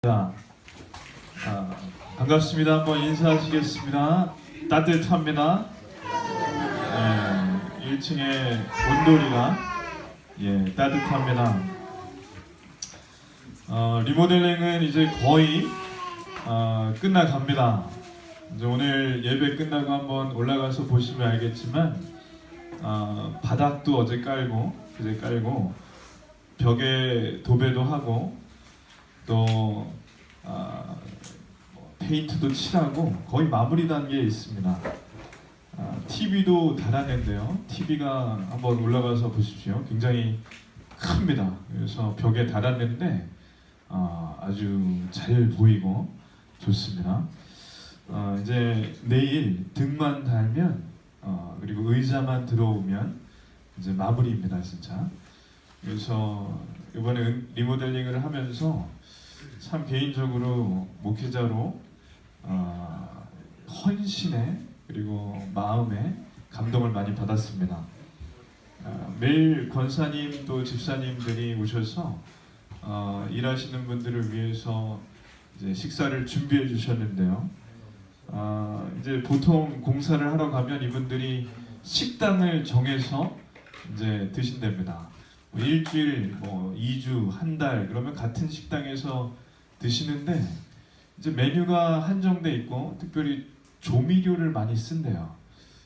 아, 반갑습니다. 한번 인사하시겠습니다. 따뜻합니다. 1층에 온돌이가 따뜻합니다. 리모델링은 이제 거의 끝나갑니다. 이제 오늘 예배 끝나고 한번 올라가서 보시면 알겠지만 바닥도 어제 깔고 그제 깔고 벽에 도배도 하고 또 페인트도 칠하고 거의 마무리 단계에 있습니다. TV도 달았는데요. TV가 한번 올라가서 보십시오. 굉장히 큽니다. 그래서 벽에 달았는데 아주 잘 보이고 좋습니다. 이제 내일 등만 달면 그리고 의자만 들어오면 이제 마무리입니다, 진짜. 그래서 이번에 리모델링을 하면서 참 개인적으로 목회자로 헌신에 그리고 마음에 감동을 많이 받았습니다. 매일 권사님 또 집사님들이 오셔서 일하시는 분들을 위해서 이제 식사를 준비해 주셨는데요. 이제 보통 공사를 하러 가면 이분들이 식당을 정해서 이제 드신답니다. 일주일, 2주, 한 달 그러면 같은 식당에서 드시는데 이제 메뉴가 한정돼 있고 특별히 조미료를 많이 쓴대요.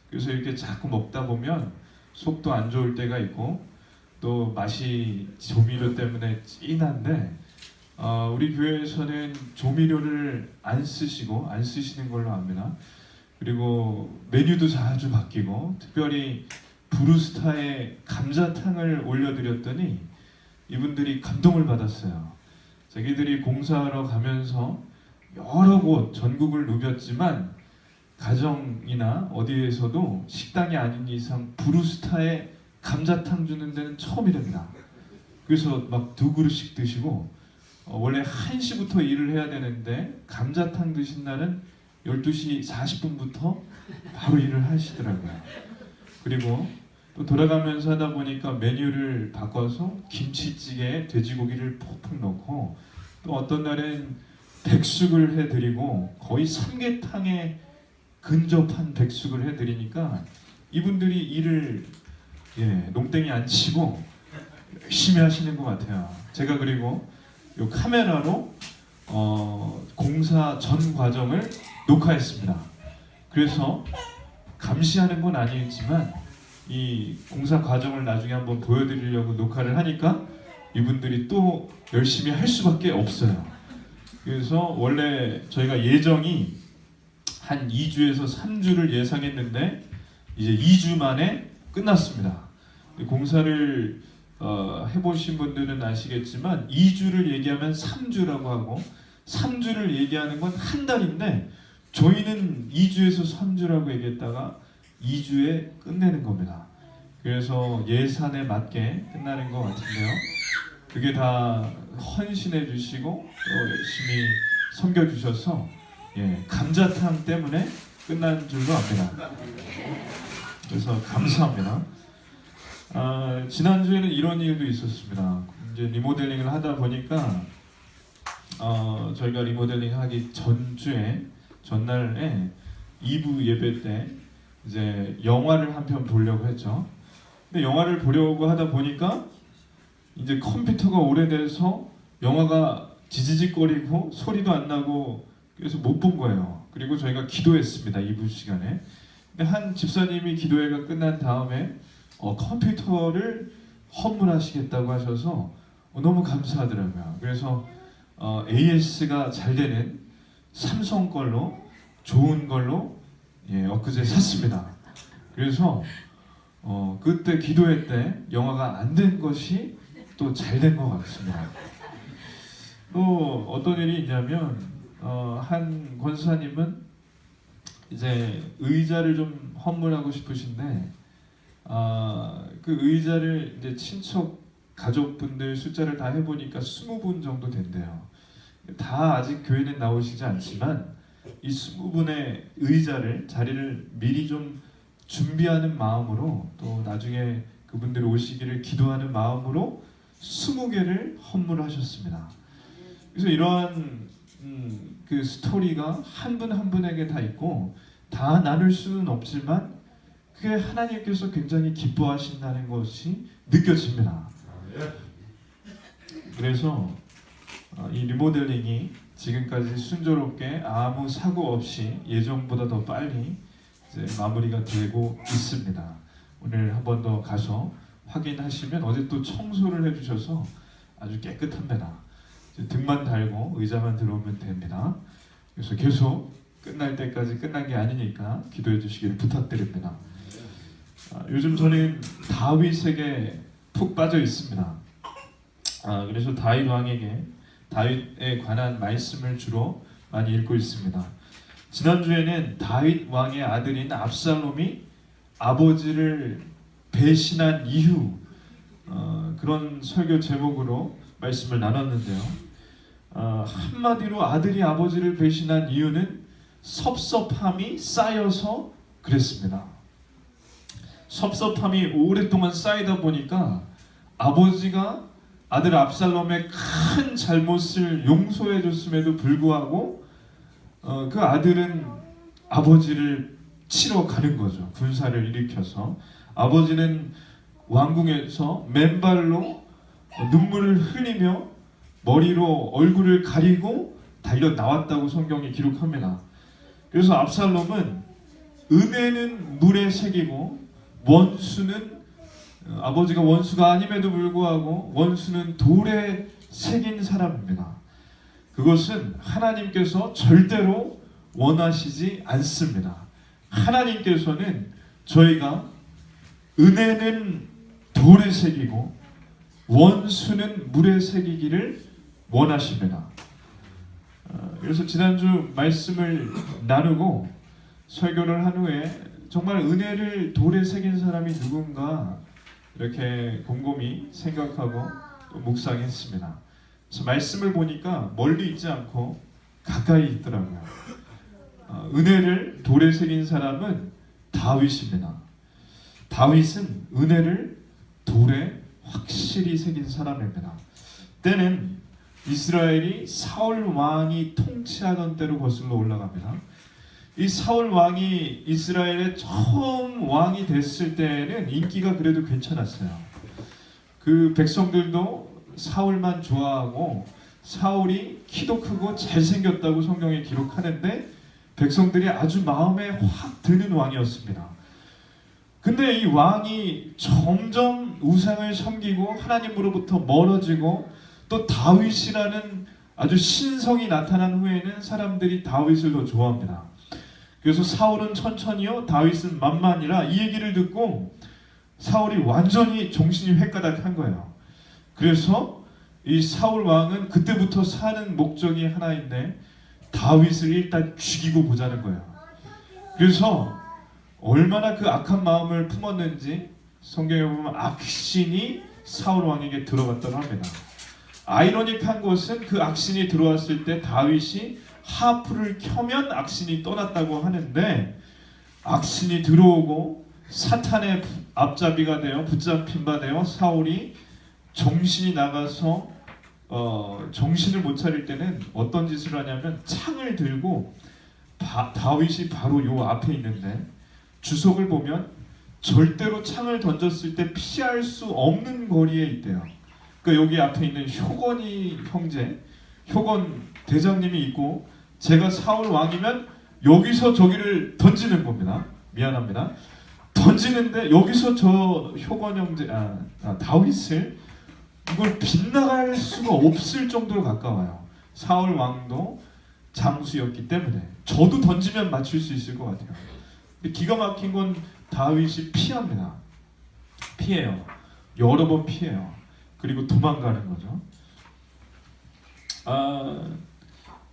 그래서 이렇게 자꾸 먹다 보면 속도 안 좋을 때가 있고 또 맛이 조미료 때문에 진한데 우리 교회에서는 조미료를 안 쓰시는 걸로 압니다. 그리고 메뉴도 자주 바뀌고 특별히 브루스타에 감자탕을 올려드렸더니 이분들이 감동을 받았어요. 자기들이 공사하러 가면서 여러 곳 전국을 누볐지만 가정이나 어디에서도 식당이 아닌 이상 브루스타에 감자탕 주는 데는 처음이랍니다. 그래서 막 2그릇씩 드시고 원래 1시부터 일을 해야 되는데 감자탕 드신 날은 12시 40분부터 바로 일을 하시더라고요. 그리고 또 돌아가면서 하다 보니까 메뉴를 바꿔서 김치찌개에 돼지고기를 푹푹 넣고 또 어떤 날은 백숙을 해드리고 거의 삼계탕에 근접한 백숙을 해드리니까 이분들이 일을 농땡이 안 치고 열심히 하시는 것 같아요. 제가 그리고 이 카메라로 공사 전 과정을 녹화했습니다. 그래서 감시하는 건 아니지만 이 공사 과정을 나중에 한번 보여드리려고 녹화를 하니까 이분들이 또 열심히 할 수밖에 없어요. 그래서 원래 저희가 예정이 한 2주에서 3주를 예상했는데 이제 2주 만에 끝났습니다. 공사를 해보신 분들은 아시겠지만 2주를 얘기하면 3주라고 하고 3주를 얘기하는 건 한 달인데 저희는 2주에서 3주라고 얘기했다가 2주에 끝내는 겁니다. 그래서 예산에 맞게 끝나는 것 같은데요. 그게 다 헌신해 주시고 또 열심히 섬겨 주셔서 감자탕 때문에 끝난 줄로 압니다. 그래서 감사합니다. 지난주에는 이런 일도 있었습니다. 이제 리모델링을 하다 보니까 저희가 리모델링 하기 전날에 2부 예배 때 이제 영화를 한 편 보려고 했죠. 근데 영화를 보려고 하다 보니까 이제 컴퓨터가 오래돼서 영화가 지지직거리고 소리도 안 나고 그래서 못 본 거예요. 그리고 저희가 기도했습니다. 2부 시간에. 근데 한 집사님이 기도회가 끝난 다음에 컴퓨터를 헌물하시겠다고 하셔서 너무 감사하더라고요. 그래서 AS가 잘 되는 삼성 걸로 좋은 걸로 엊그제 샀습니다. 그래서 그때 기도회 때 영화가 안 된 것이 또 잘 된 것 같습니다. 또 어떤 일이 있냐면 한 권사님은 이제 의자를 좀 헌물하고 싶으신데 그 의자를 이제 친척 가족분들 숫자를 다 해보니까 20분 정도 된대요. 다 아직 교회는 나오시지 않지만 이 20분의 자리를 미리 좀 준비하는 마음으로 또 나중에 그분들 오시기를 기도하는 마음으로 20개를 헌물하셨습니다. 그래서 이러한 그 스토리가 한 분 한 분에게 다 있고 다 나눌 수는 없지만 그게 하나님께서 굉장히 기뻐하신다는 것이 느껴집니다. 그래서 이 리모델링이 지금까지 순조롭게 아무 사고 없이 예정보다 더 빨리 이제 마무리가 되고 있습니다. 오늘 한 번 더 가서 확인하시면 어제 또 청소를 해주셔서 아주 깨끗합니다. 등만 달고 의자만 들어오면 됩니다. 그래서 계속 끝날 때까지 끝난 게 아니니까 기도해 주시기를 부탁드립니다. 요즘 저는 다윗에게 푹 빠져 있습니다. 그래서 다윗 왕에게 다윗에 관한 말씀을 주로 많이 읽고 있습니다. 지난주에는 다윗 왕의 아들인 압살롬이 아버지를 배신한 이유 그런 설교 제목으로 말씀을 나눴는데요. 한마디로 아들이 아버지를 배신한 이유는 섭섭함이 쌓여서 그랬습니다. 섭섭함이 오랫동안 쌓이다 보니까 아버지가 아들 압살롬의 큰 잘못을 용서해 줬음에도 불구하고 그 아들은 아버지를 치러 가는 거죠. 군사를 일으켜서 아버지는 왕궁에서 맨발로 눈물을 흘리며 머리로 얼굴을 가리고 달려 나왔다고 성경이 기록합니다. 그래서 압살롬은 은혜는 물에 새기고 원수는 아버지가 원수가 아님에도 불구하고 원수는 돌에 새긴 사람입니다. 그것은 하나님께서 절대로 원하시지 않습니다. 하나님께서는 저희가 은혜는 돌에 새기고 원수는 물에 새기기를 원하십니다. 그래서 지난주 말씀을 나누고 설교를 한 후에 정말 은혜를 돌에 새긴 사람이 누군가 이렇게 곰곰이 생각하고 또 묵상했습니다. 그래서 말씀을 보니까 멀리 있지 않고 가까이 있더라고요. 은혜를 돌에 새긴 사람은 다윗입니다. 다윗은 은혜를 돌에 확실히 새긴 사람입니다. 때는 이스라엘이 사울 왕이 통치하던 때로 거슬러 올라갑니다. 이 사울 왕이 이스라엘의 처음 왕이 됐을 때는 인기가 그래도 괜찮았어요. 그 백성들도 사울만 좋아하고 사울이 키도 크고 잘생겼다고 성경에 기록하는데 백성들이 아주 마음에 확 드는 왕이었습니다. 근데 이 왕이 점점 우상을 섬기고 하나님으로부터 멀어지고 또 다윗이라는 아주 신성이 나타난 후에는 사람들이 다윗을 더 좋아합니다. 그래서 사울은 천천히요 다윗은 만만이라 이 얘기를 듣고 사울이 완전히 정신이 횟가닥한 거예요. 그래서 이 사울 왕은 그때부터 사는 목적이 하나인데 다윗을 일단 죽이고 보자는 거예요. 그래서 얼마나 그 악한 마음을 품었는지 성경에 보면 악신이 사울 왕에게 들어갔다고 합니다. 아이러닉한 것은 그 악신이 들어왔을 때 다윗이 하프를 켜면 악신이 떠났다고 하는데 악신이 들어오고 사탄의 앞잡이가 되어 붙잡힌 바 되어 사울이 정신이 나가서 정신을 못 차릴 때는 어떤 짓을 하냐면 창을 들고 다윗이 바로 요 앞에 있는데 주석을 보면 절대로 창을 던졌을 때 피할 수 없는 거리에 있대요. 그러니까 여기 앞에 있는 효건이 형제, 효건 대장님이 있고 제가 사울 왕이면 여기서 저기를 던지는 겁니다. 미안합니다. 던지는데 여기서 저 효건 형제, 다윗을 이걸 빗나갈 수가 없을 정도로 가까워요. 사울 왕도 장수였기 때문에 저도 던지면 맞출 수 있을 것 같아요. 근데 기가 막힌 건 다윗이 피합니다. 피해요. 여러 번 피해요. 그리고 도망가는 거죠.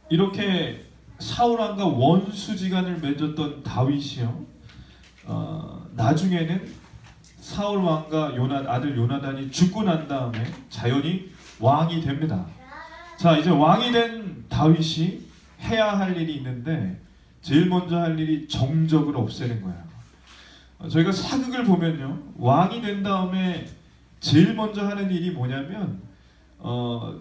이렇게 사울 왕과 원수지간을 맺었던 다윗이요. 나중에는 사울 왕과 아들 요나단이 죽고 난 다음에 자연히 왕이 됩니다. 자, 이제 왕이 된 다윗이 해야 할 일이 있는데 제일 먼저 할 일이 정적을 없애는 거예요. 저희가 사극을 보면요, 왕이 된 다음에 제일 먼저 하는 일이 뭐냐면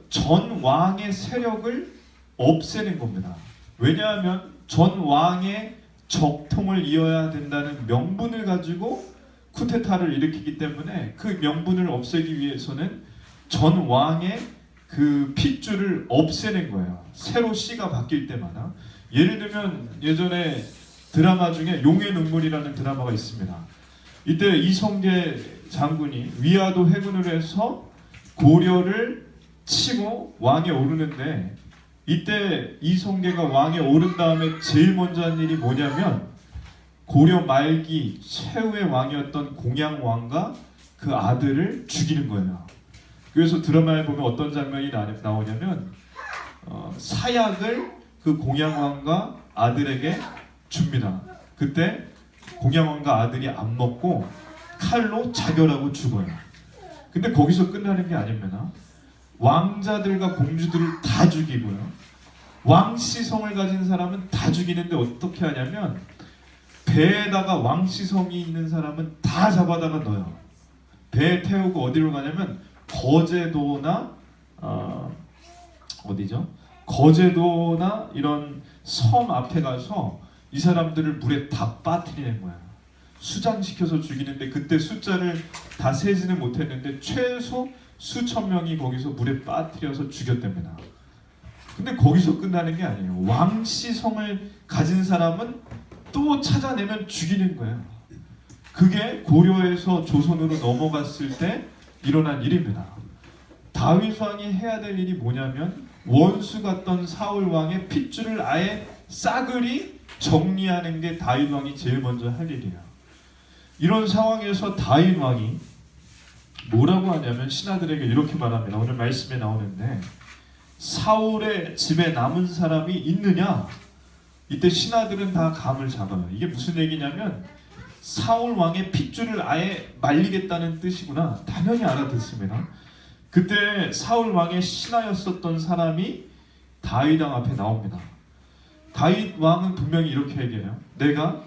전 왕의 세력을 없애는 겁니다. 왜냐하면 전 왕의 적통을 이어야 된다는 명분을 가지고 쿠데타를 일으키기 때문에 그 명분을 없애기 위해서는 전 왕의 그 핏줄을 없애는 거예요. 새로 씨가 바뀔 때마다. 예를 들면 예전에 드라마 중에 용의 눈물이라는 드라마가 있습니다. 이때 이성계 장군이 위화도 회군을 해서 고려를 치고 왕에 오르는데, 이때 이성계가 왕에 오른 다음에 제일 먼저 한 일이 뭐냐면 고려 말기 최후의 왕이었던 공양왕과 그 아들을 죽이는 거예요. 그래서 드라마에 보면 어떤 장면이 나오냐면 사약을 그 공양왕과 아들에게 줍니다. 그때 공양왕과 아들이 안 먹고 칼로 자결하고 죽어요. 근데 거기서 끝나는 게 아닙니다. 왕자들과 공주들을 다 죽이고요. 왕씨성을 가진 사람은 다 죽이는데 어떻게 하냐면 배에다가 왕씨성이 있는 사람은 다 잡아다가 넣어요. 배에 태우고 어디로 가냐면 거제도나 어디죠? 거제도나 이런 섬 앞에 가서 이 사람들을 물에 다 빠뜨리는 거예요. 수장시켜서 죽이는데 그때 숫자를 다 세지는 못했는데 최소 수천 명이 거기서 물에 빠뜨려서 죽였답니다. 근데 거기서 끝나는 게 아니에요. 왕씨성을 가진 사람은 또 찾아내면 죽이는 거예요. 그게 고려에서 조선으로 넘어갔을 때 일어난 일입니다. 다윗 왕이 해야 될 일이 뭐냐면 원수 같던 사울 왕의 핏줄을 아예 싸그리 정리하는 게 다윗 왕이 제일 먼저 할 일이에요. 이런 상황에서 다윗 왕이 뭐라고 하냐면 신하들에게 이렇게 말합니다. 오늘 말씀에 나오는데 사울의 집에 남은 사람이 있느냐? 이때 신하들은 다 감을 잡아요. 이게 무슨 얘기냐면 사울 왕의 핏줄을 아예 말리겠다는 뜻이구나. 당연히 알아듣습니다. 그때 사울 왕의 신하였었던 사람이 다윗 왕 앞에 나옵니다. 다윗 왕은 분명히 이렇게 얘기해요. 내가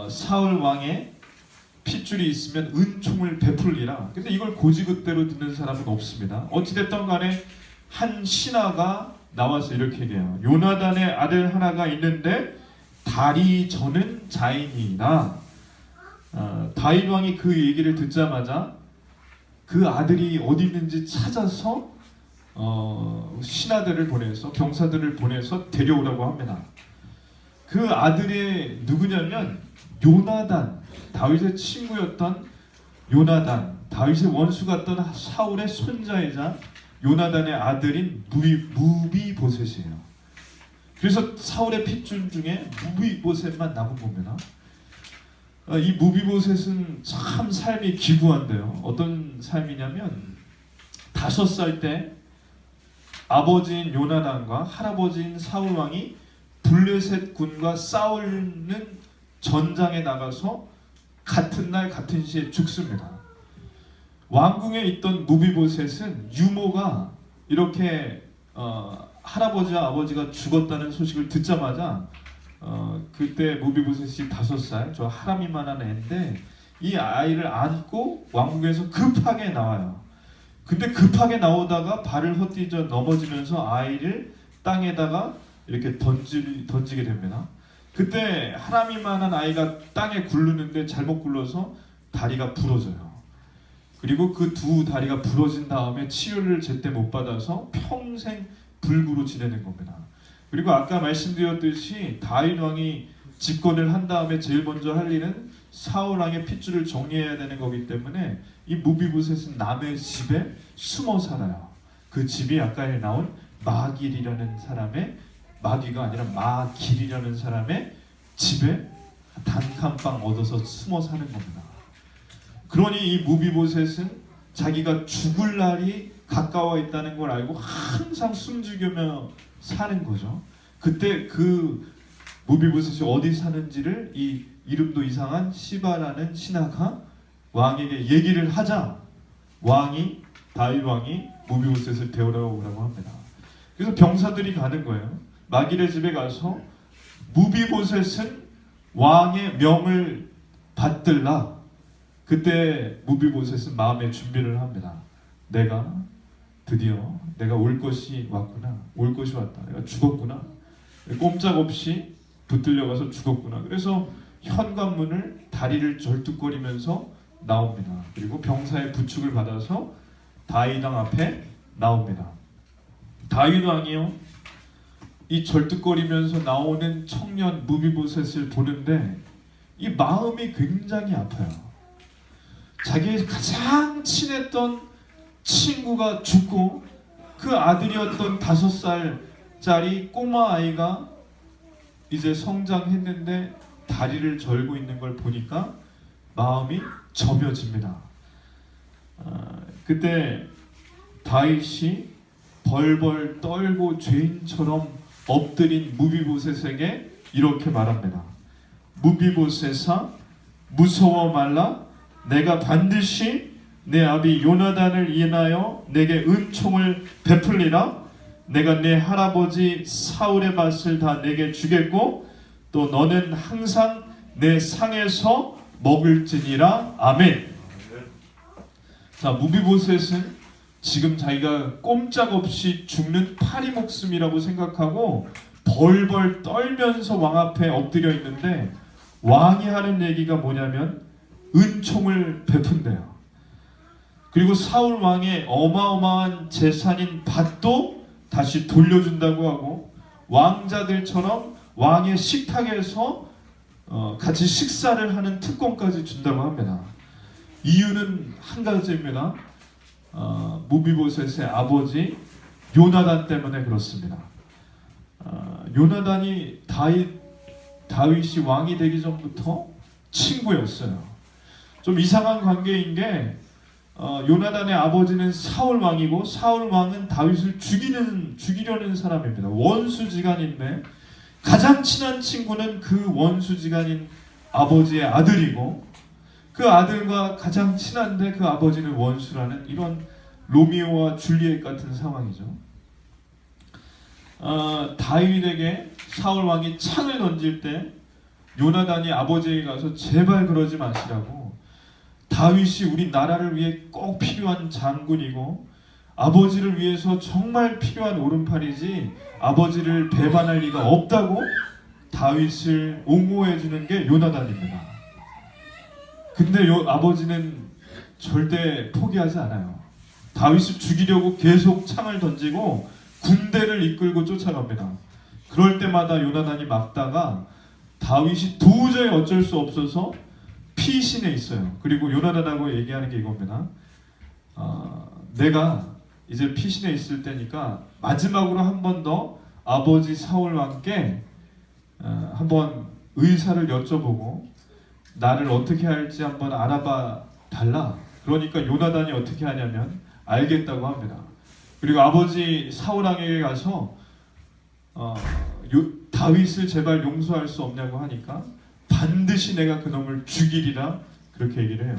사울 왕의 핏줄이 있으면 은총을 베풀리라. 근데 이걸 고지그대로 듣는 사람은 없습니다. 어찌됐든 간에 한 신하가 나와서 이렇게 얘기해요. 요나단의 아들 하나가 있는데 다리 저는 자인이나. 다윗 왕이 그 얘기를 듣자마자 그 아들이 어디 있는지 찾아서 신하들을 보내서 병사들을 보내서 데려오라고 합니다. 그 아들이 누구냐면 요나단, 다윗의 친구였던 요나단, 다윗의 원수 같던 사울의 손자이자 요나단의 아들인 무비보셋이에요. 그래서 사울의 핏줄 중에 무비보셋만 남은 겁니다. 이 무비보셋은 참 삶이 기구한데요. 어떤 삶이냐면 5살 때 아버지인 요나단과 할아버지인 사울 왕이 블레셋 군과 싸우는 전장에 나가서 같은 날 같은 시에 죽습니다. 왕궁에 있던 무비보셋은 유모가 이렇게 할아버지와 아버지가 죽었다는 소식을 듣자마자 그때 무비보셋이 5살, 저 하람이만한 애인데 이 아이를 안고 왕궁에서 급하게 나와요. 근데 급하게 나오다가 발을 헛디뎌 넘어지면서 아이를 땅에다가 이렇게 던지게 됩니다. 그때 하람이만한 아이가 땅에 굴르는데 잘못 굴러서 다리가 부러져요. 그리고 그 두 다리가 부러진 다음에 치료를 제때 못 받아서 평생 불구로 지내는 겁니다. 그리고 아까 말씀드렸듯이 다윗 왕이 집권을 한 다음에 제일 먼저 할 일은 사울 왕의 핏줄을 정리해야 되는 거기 때문에 이 무비보셋은 남의 집에 숨어 살아요. 그 집이 아까 나온 마길이라는 사람의, 마귀가 아니라 마길이라는 사람의 집에 단칸방 얻어서 숨어 사는 겁니다. 그러니 이 무비보셋은 자기가 죽을 날이 가까워 있다는 걸 알고 항상 숨죽이며 사는 거죠. 그때 그 무비보셋이 어디 사는지를 이 이름도 이상한 시바라는 신하가 왕에게 얘기를 하자 다윗 왕이 무비보셋을 데려오라고 합니다. 그래서 병사들이 가는 거예요. 마길의 집에 가서 무비보셋은 왕의 명을 받들라. 그때 무비보셋은 마음의 준비를 합니다. 내가 드디어 내가 올 것이 왔구나. 올 것이 왔다. 내가 죽었구나. 꼼짝없이 붙들려 가서 죽었구나. 그래서 현관문을 다리를 절뚝거리면서 나옵니다. 그리고 병사의 부축을 받아서 다윗 왕 앞에 나옵니다. 다윗 왕이요, 이 절뚝거리면서 나오는 청년 무비보셋을 보는데 이 마음이 굉장히 아파요. 자기의 가장 친했던 친구가 죽고 그 아들이었던 5살짜리 꼬마 아이가 이제 성장했는데 다리를 절고 있는 걸 보니까 마음이 점여집니다. 그때 다윗이 벌벌 떨고 죄인처럼 엎드린 무비보셋에게 이렇게 말합니다. 무비보셋아, 무서워 말라. 내가 반드시 내 아비 요나단을 인하여 내게 은총을 베풀리라. 내가 내 할아버지 사울의 밭을 다 내게 주겠고 또 너는 항상 내 상에서 먹을지니라. 아멘. 자, 무비보셋은 지금 자기가 꼼짝없이 죽는 파리 목숨이라고 생각하고 벌벌 떨면서 왕 앞에 엎드려 있는데 왕이 하는 얘기가 뭐냐면 은총을 베푼대요. 그리고 사울 왕의 어마어마한 재산인 밭도 다시 돌려준다고 하고 왕자들처럼 왕의 식탁에서 같이 식사를 하는 특권까지 준다고 합니다. 이유는 한 가지입니다. 무비보셋의 아버지 요나단 때문에 그렇습니다. 요나단이 다윗이 왕이 되기 전부터 친구였어요. 좀 이상한 관계인 게 요나단의 아버지는 사울 왕이고 사울 왕은 다윗을 죽이려는 사람입니다. 원수지간인데 가장 친한 친구는 그 원수지간인 아버지의 아들이고 그 아들과 가장 친한데 그 아버지는 원수라는 이런 로미오와 줄리엣 같은 상황이죠. 다윗에게 사울 왕이 창을 던질 때 요나단이 아버지에게 가서 제발 그러지 마시라고, 다윗이 우리 나라를 위해 꼭 필요한 장군이고 아버지를 위해서 정말 필요한 오른팔이지 아버지를 배반할 리가 없다고 다윗을 옹호해 주는 게 요나단입니다. 근데 아버지는 절대 포기하지 않아요. 다윗을 죽이려고 계속 창을 던지고 군대를 이끌고 쫓아갑니다. 그럴 때마다 요나단이 막다가 다윗이 도저히 어쩔 수 없어서 피신해 있어요. 그리고 요나단하고 얘기하는 게 이겁니다. 내가 이제 피신해 있을 때니까 마지막으로 한 번 더 아버지 사울 왕께 한번 의사를 여쭤보고 나를 어떻게 할지 한번 알아봐 달라. 그러니까 요나단이 어떻게 하냐면 알겠다고 합니다. 그리고 아버지 사울 왕에게 가서 다윗을 제발 용서할 수 없냐고 하니까 반드시 내가 그놈을 죽이리라 그렇게 얘기를 해요.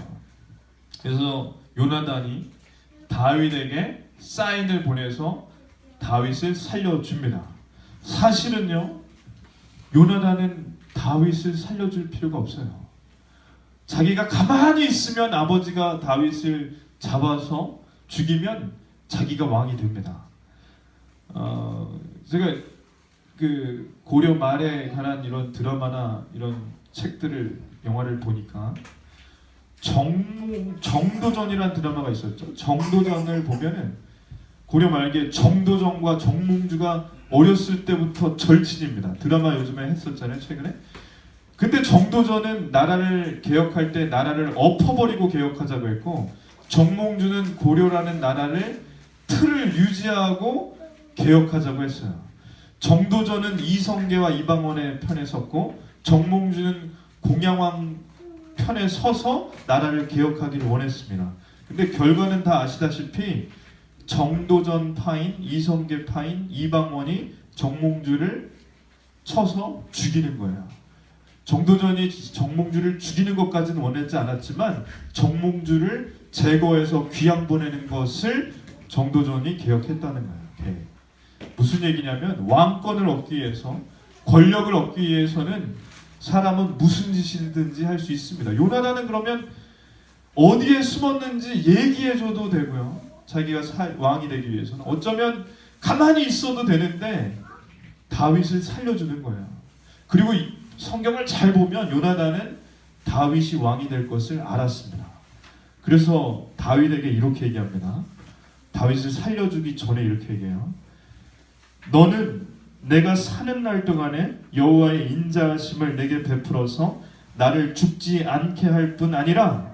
그래서 요나단이 다윗에게 사인을 보내서 다윗을 살려줍니다. 사실은요, 요나단은 다윗을 살려줄 필요가 없어요. 자기가 가만히 있으면 아버지가 다윗을 잡아서 죽이면 자기가 왕이 됩니다. 제가 그 고려 말에 관한 이런 드라마나 이런 책들을, 영화를 보니까 정도전이라는 드라마가 있었죠. 정도전을 보면은 고려 말기에 정도전과 정몽주가 어렸을 때부터 절친입니다. 드라마 요즘에 했었잖아요, 최근에. 근데 정도전은 나라를 개혁할 때 나라를 엎어버리고 개혁하자고 했고, 정몽주는 고려라는 나라를 틀을 유지하고 개혁하자고 했어요. 정도전은 이성계와 이방원의 편에 섰고 정몽주는 공양왕 편에 서서 나라를 개혁하기를 원했습니다. 근데 결과는 다 아시다시피 정도전 파인, 이성계 파인, 이방원이 정몽주를 쳐서 죽이는 거예요. 정도전이 정몽주를 죽이는 것까지는 원하지 않았지만 정몽주를 제거해서 귀양 보내는 것을 정도전이 개혁했다는 거예요. 무슨 얘기냐면 왕권을 얻기 위해서, 권력을 얻기 위해서는 사람은 무슨 짓이든지 할 수 있습니다. 요나단은 그러면 어디에 숨었는지 얘기해줘도 되고요, 자기가 왕이 되기 위해서는 어쩌면 가만히 있어도 되는데 다윗을 살려주는 거예요. 그리고 성경을 잘 보면 요나단은 다윗이 왕이 될 것을 알았습니다. 그래서 다윗에게 이렇게 얘기합니다. 다윗을 살려주기 전에 이렇게 얘기해요. 너는 내가 사는 날 동안에 여호와의 인자하심을 내게 베풀어서 나를 죽지 않게 할 뿐 아니라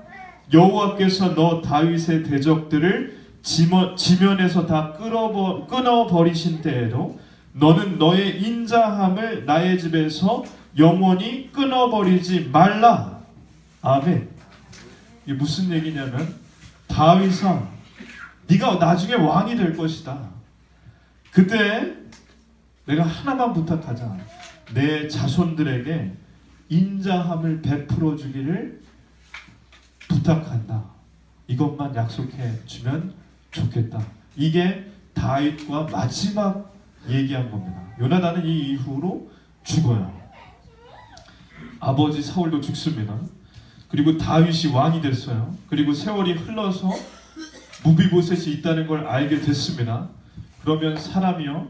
여호와께서 너 다윗의 대적들을 지면에서 다 끊어버리신 때에도 너는 너의 인자함을 나의 집에서 영원히 끊어버리지 말라. 아멘. 이게 무슨 얘기냐면 다윗아, 네가 나중에 왕이 될 것이다. 그때 내가 하나만 부탁하자. 내 자손들에게 인자함을 베풀어 주기를 부탁한다. 이것만 약속해 주면 좋겠다. 이게 다윗과 마지막 얘기한 겁니다. 요나단은 이 이후로 죽어요. 아버지 사울도 죽습니다. 그리고 다윗이 왕이 됐어요. 그리고 세월이 흘러서 무비보셋이 있다는 걸 알게 됐습니다. 그러면 사람이요,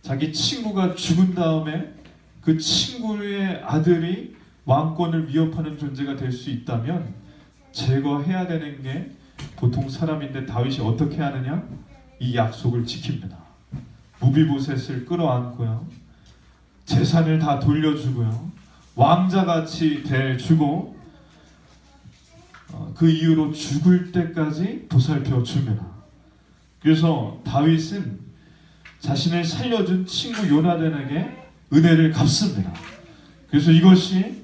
자기 친구가 죽은 다음에 그 친구의 아들이 왕권을 위협하는 존재가 될 수 있다면 제거해야 되는 게 보통 사람인데 다윗이 어떻게 하느냐? 이 약속을 지킵니다. 무비보셋을 끌어안고요, 재산을 다 돌려주고요, 왕자같이 대주고 그 이후로 죽을 때까지 보살펴 줍니다. 그래서 다윗은 자신을 살려준 친구 요나단에게 은혜를 갚습니다. 그래서 이것이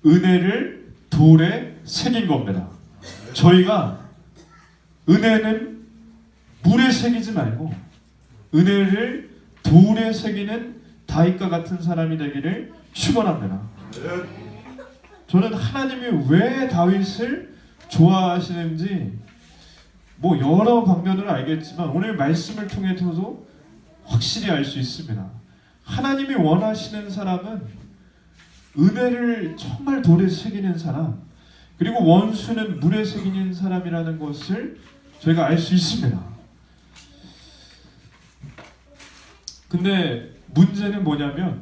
은혜를 돌에 새긴 겁니다. 저희가 은혜는 물에 새기지 말고 은혜를 돌에 새기는 다윗과 같은 사람이 되기를 축원합니다. 저는 하나님이 왜 다윗을 좋아하시는지 뭐 여러 방면으로 알겠지만 오늘 말씀을 통해서도 확실히 알 수 있습니다. 하나님이 원하시는 사람은 은혜를 정말 돌에 새기는 사람, 그리고 원수는 물에 새기는 사람이라는 것을 저희가 알 수 있습니다. 근데 문제는 뭐냐면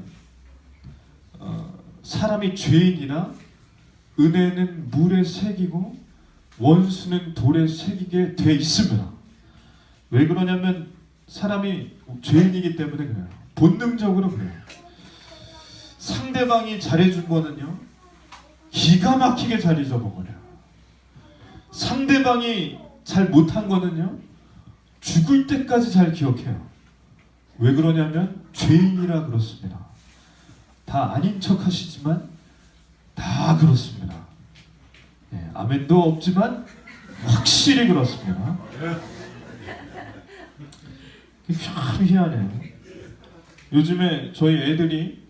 사람이 죄인이나 은혜는 물에 새기고 원수는 돌에 새기게 돼 있습니다. 왜 그러냐면 사람이 죄인이기 때문에 그래요. 본능적으로 그래요. 상대방이 잘해준 거는요, 기가 막히게 잘 잊어버려요. 상대방이 잘 못한 거는요, 죽을 때까지 잘 기억해요. 왜 그러냐면 죄인이라 그렇습니다. 다 아닌 척 하시지만 다 그렇습니다. 네, 아멘도 없지만 확실히 그렇습니다. 참 희한해요. 요즘에 저희 애들이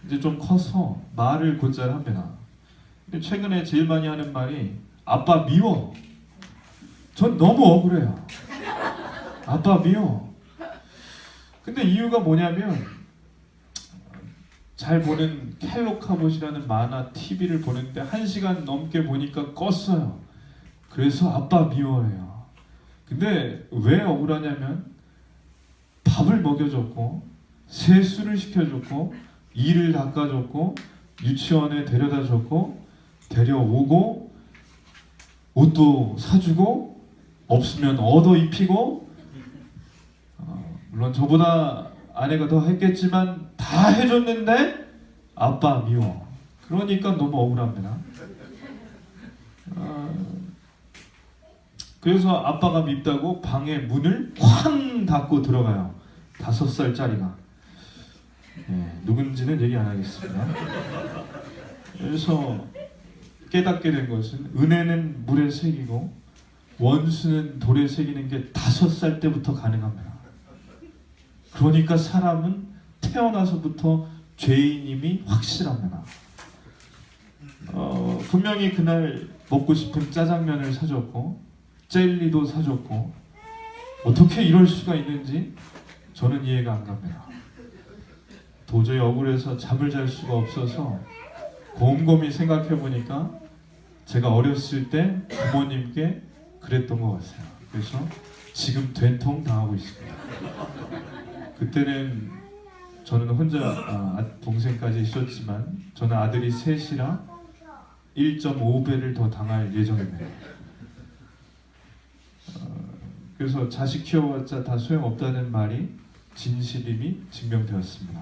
이제 좀 커서 말을 곧잘 합니다. 근데 최근에 제일 많이 하는 말이 아빠 미워. 전 너무 억울해요. 아빠 미워. 근데 이유가 뭐냐면 잘 보는 켈로카봇이라는 만화 TV를 보는데 1시간 넘게 보니까 껐어요. 그래서 아빠 미워해요. 근데 왜 억울하냐면 밥을 먹여줬고 세수를 시켜줬고 일을 닦아줬고 유치원에 데려다줬고 데려오고 옷도 사주고 없으면 얻어 입히고 물론 저보다 아내가 더 했겠지만 다 해줬는데 아빠 미워. 그러니까 너무 억울합니다. 그래서 아빠가 밉다고 방에 문을 쾅 닫고 들어가요. 5살짜리가. 네, 누군지는 얘기 안 하겠습니다. 그래서 깨닫게 된 것은 은혜는 물에 새기고 원수는 돌에 새기는 게 5살 때부터 가능합니다. 그러니까 사람은 태어나서부터 죄인임이 확실합니다. 분명히 그날 먹고 싶은 짜장면을 사줬고 젤리도 사줬고 어떻게 이럴 수가 있는지 저는 이해가 안 갑니다. 도저히 억울해서 잠을 잘 수가 없어서 곰곰이 생각해 보니까 제가 어렸을 때 부모님께 그랬던 것 같아요. 그래서 지금 된통 당하고 있습니다. 그때는 저는 혼자 동생까지 있었지만 저는 아들이 셋이라 1.5배를 더 당할 예정입니다. 그래서 자식 키워봤자 다 소용없다는 말이 진실임이 증명되었습니다.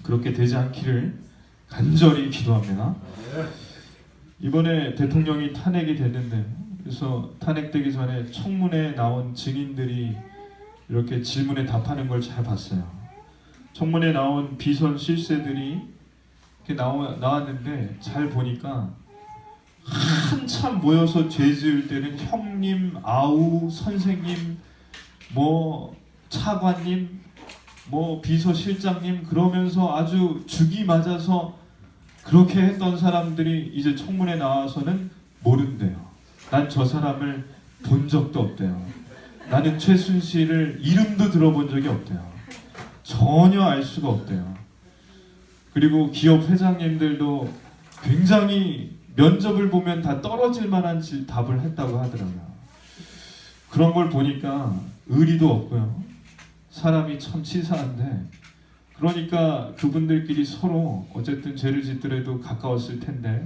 그렇게 되지 않기를 간절히 기도합니다. 이번에 대통령이 탄핵이 됐는데, 그래서 탄핵되기 전에 청문회에 나온 증인들이 이렇게 질문에 답하는 걸 잘 봤어요. 청문회에 나온 비선 실세들이 이렇게 나왔는데 잘 보니까 한참 모여서 죄 지을 때는 형님, 아우, 선생님, 뭐 차관님, 뭐 비서실장님 그러면서 아주 죽이 맞아서 그렇게 했던 사람들이 이제 청문회 나와서는 모른대요. 난 저 사람을 본 적도 없대요. 나는 최순실을 이름도 들어본 적이 없대요. 전혀 알 수가 없대요. 그리고 기업 회장님들도 굉장히 면접을 보면 다 떨어질 만한 답을 했다고 하더라고요. 그런 걸 보니까 의리도 없고요. 사람이 참 치사한데, 그러니까 그분들끼리 서로 어쨌든 죄를 짓더라도 가까웠을 텐데,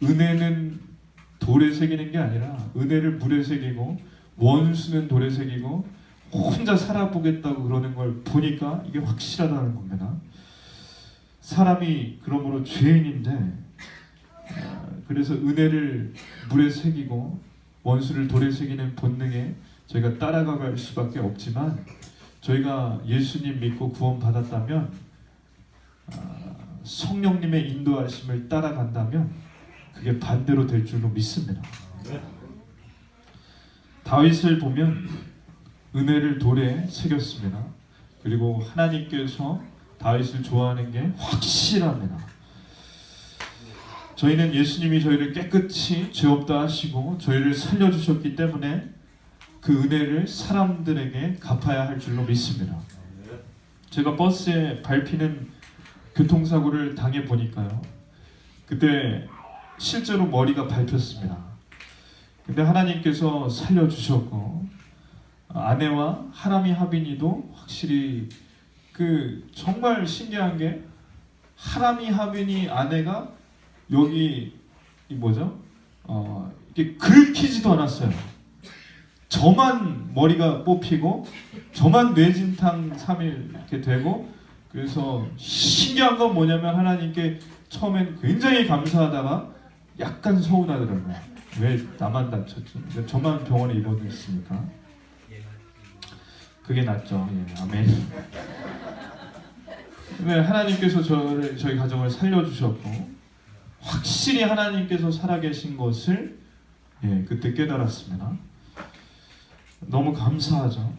은혜는 돌에 새기는 게 아니라 은혜를 물에 새기고 원수는 돌에 새기고 혼자 살아보겠다고 그러는 걸 보니까 이게 확실하다는 겁니다. 사람이 그러므로 죄인인데, 그래서 은혜를 물에 새기고 원수를 돌에 새기는 본능에 저희가 따라갈 수밖에 없지만, 저희가 예수님 믿고 구원 받았다면, 성령님의 인도하심을 따라간다면 그게 반대로 될 줄로 믿습니다. 다윗을 보면 은혜를 돌에 새겼습니다. 그리고 하나님께서 다윗을 좋아하는 게 확실합니다. 저희는 예수님이 저희를 깨끗이 죄 없다 하시고 저희를 살려주셨기 때문에 그 은혜를 사람들에게 갚아야 할 줄로 믿습니다. 제가 버스에 밟히는 교통사고를 당해보니까요, 그때 실제로 머리가 밟혔습니다. 근데 하나님께서 살려주셨고, 아내와 하람이 하빈이도 확실히 정말 신기한 게, 하람이 하빈이 아내가 여기 이게 긁히지도 않았어요. 저만 머리가 뽑히고 저만 뇌진탕 3일 이렇게 되고, 그래서 신기한 건 뭐냐면 하나님께 처음엔 굉장히 감사하다가 약간 서운하더라고요. 왜 나만 다쳤지? 저만 병원에 입원했으니까. 그게 낫죠. 예, 아멘. 네, 하나님께서 저희 가정을 살려주셨고, 확실히 하나님께서 살아계신 것을 그때 깨달았습니다. 너무 감사하죠.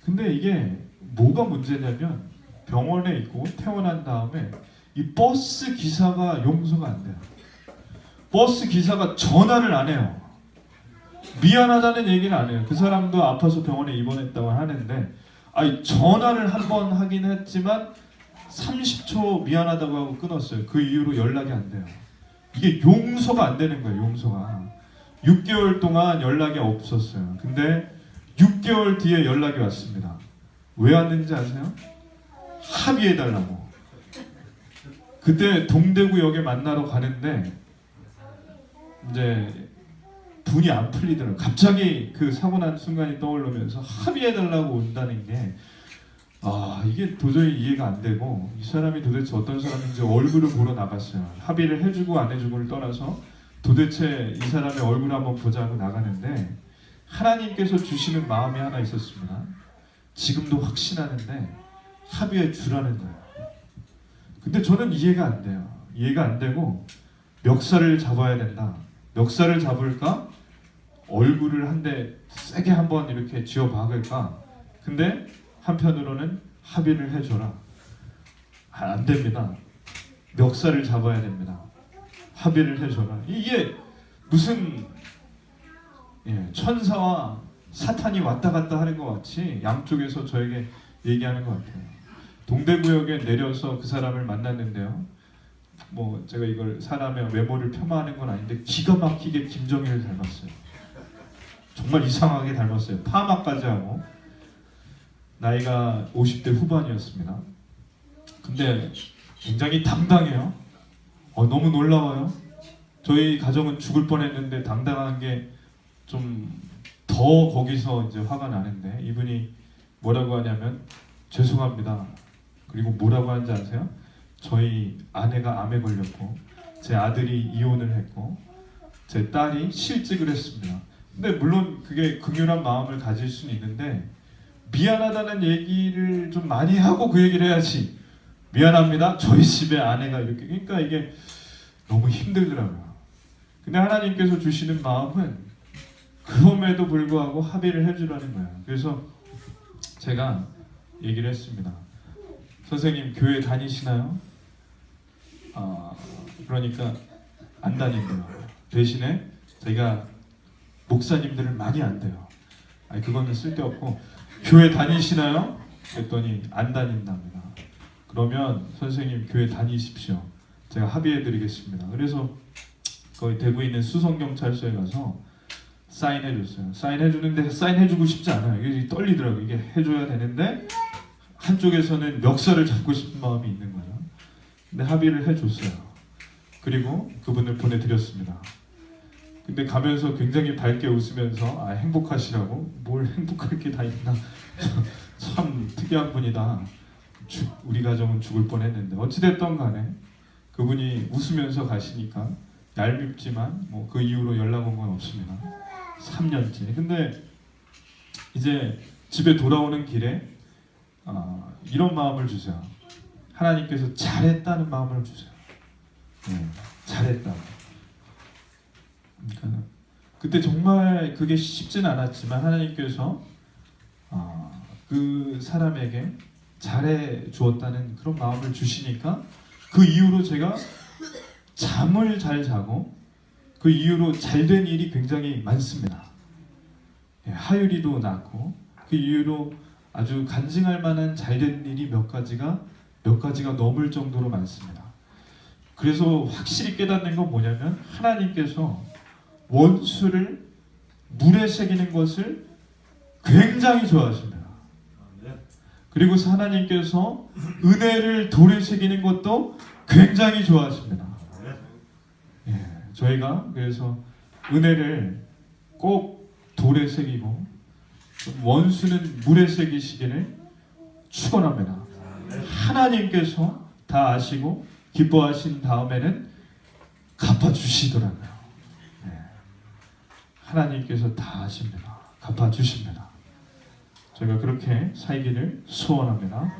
근데 이게 뭐가 문제냐면, 병원에 있고 퇴원한 다음에 이 버스 기사가 용서가 안 돼요. 버스 기사가 전화를 안 해요. 미안하다는 얘기는 안 해요. 그 사람도 아파서 병원에 입원했다고 하는데, 전화를 한 번 하긴 했지만 30초 미안하다고 하고 끊었어요. 그 이후로 연락이 안 돼요. 이게 용서가 안 되는 거예요. 용서가 6개월 동안 연락이 없었어요. 근데 6개월 뒤에 연락이 왔습니다. 왜 왔는지 아세요? 합의해달라고. 그때 동대구역에 만나러 가는데 이제 분이 안 풀리더라고요. 갑자기 그 사고 난 순간이 떠오르면서 합의해달라고 온다는 게, 이게 도저히 이해가 안 되고, 이 사람이 도대체 어떤 사람인지 얼굴을 보러 나갔어요. 합의를 해주고 안 해주고를 떠나서 도대체 이 사람의 얼굴을 한번 보자고 나가는데, 하나님께서 주시는 마음이 하나 있었습니다. 지금도 확신하는데 합의해 주라는 거예요. 근데 저는 이해가 안 돼요. 이해가 안 되고, 멱살을 잡아야 된다. 멱살을 잡을까? 얼굴을 한 대 세게 한번 이렇게 쥐어 박을까? 근데 한편으로는 합의를 해줘라. 안 됩니다. 멱살을 잡아야 됩니다. 합의를 해줘라. 이게 무슨 천사와 사탄이 왔다 갔다 하는 것 같이 양쪽에서 저에게 얘기하는 것 같아요. 동대구역에 내려서 그 사람을 만났는데요, 제가 이걸 사람의 외모를 폄하하는 건 아닌데 기가 막히게 김정일을 닮았어요. 정말 이상하게 닮았어요. 파마까지 하고. 나이가 50대 후반이었습니다. 근데 굉장히 당당해요. 너무 놀라워요. 저희 가정은 죽을 뻔했는데 당당한 게 좀 더 거기서 이제 화가 나는데, 이분이 뭐라고 하냐면 죄송합니다. 그리고 뭐라고 하는지 아세요? 저희 아내가 암에 걸렸고 제 아들이 이혼을 했고 제 딸이 실직을 했습니다. 근데 물론 그게 긍휼한 마음을 가질 수는 있는데, 미안하다는 얘기를 좀 많이 하고 그 얘기를 해야지. 미안합니다. 저희 집에 아내가 이렇게. 그러니까 이게 너무 힘들더라고요. 근데 하나님께서 주시는 마음은 그럼에도 불구하고 합의를 해주라는 거예요. 그래서 제가 얘기를 했습니다. 선생님 교회 다니시나요? 그러니까 안 다닌대요. 대신에 제가 목사님들을 많이 안 돼요. 아니 그거는 쓸데없고, 교회 다니시나요? 그랬더니 안 다닌답니다. 그러면 선생님 교회 다니십시오. 제가 합의해드리겠습니다. 그래서 거기 대구에 있는 수성경찰서에 가서 사인해줬어요. 사인해주는데 사인해주고 싶지 않아요. 이게 떨리더라고요. 이게 해줘야 되는데 한쪽에서는 멱살을 잡고 싶은 마음이 있는 거예요. 근데 합의를 해줬어요. 그리고 그분을 보내드렸습니다. 근데 가면서 굉장히 밝게 웃으면서 행복하시라고. 뭘 행복할 게 다 있나. 참 특이한 분이다. 우리 가정은 죽을 뻔했는데. 어찌됐든 간에 그분이 웃으면서 가시니까 얄밉지만 뭐 그 이후로 연락 온 건 없습니다. 3년째. 근데 이제 집에 돌아오는 길에 이런 마음을 주세요. 하나님께서 잘했다는 마음을 주세요. 잘했다. 그러니까 그때 정말 그게 쉽진 않았지만 하나님께서 그 사람에게 잘해 주었다는 그런 마음을 주시니까 그 이후로 제가 잠을 잘 자고 그 이후로 잘된 일이 굉장히 많습니다. 하율이도 낳고 그 이후로 아주 간증할 만한 잘된 일이 몇 가지가 넘을 정도로 많습니다. 그래서 확실히 깨닫는 건 뭐냐면 하나님께서 원수를 물에 새기는 것을 굉장히 좋아하십니다. 그리고 하나님께서 은혜를 돌에 새기는 것도 굉장히 좋아하십니다. 저희가 그래서 은혜를 꼭 돌에 새기고 원수는 물에 새기시기를 축원합니다. 하나님께서 다 아시고 기뻐하신 다음에는 갚아주시더라고요. 하나님께서 다 아십니다. 갚아주십니다. 저희가 그렇게 살기를 소원합니다.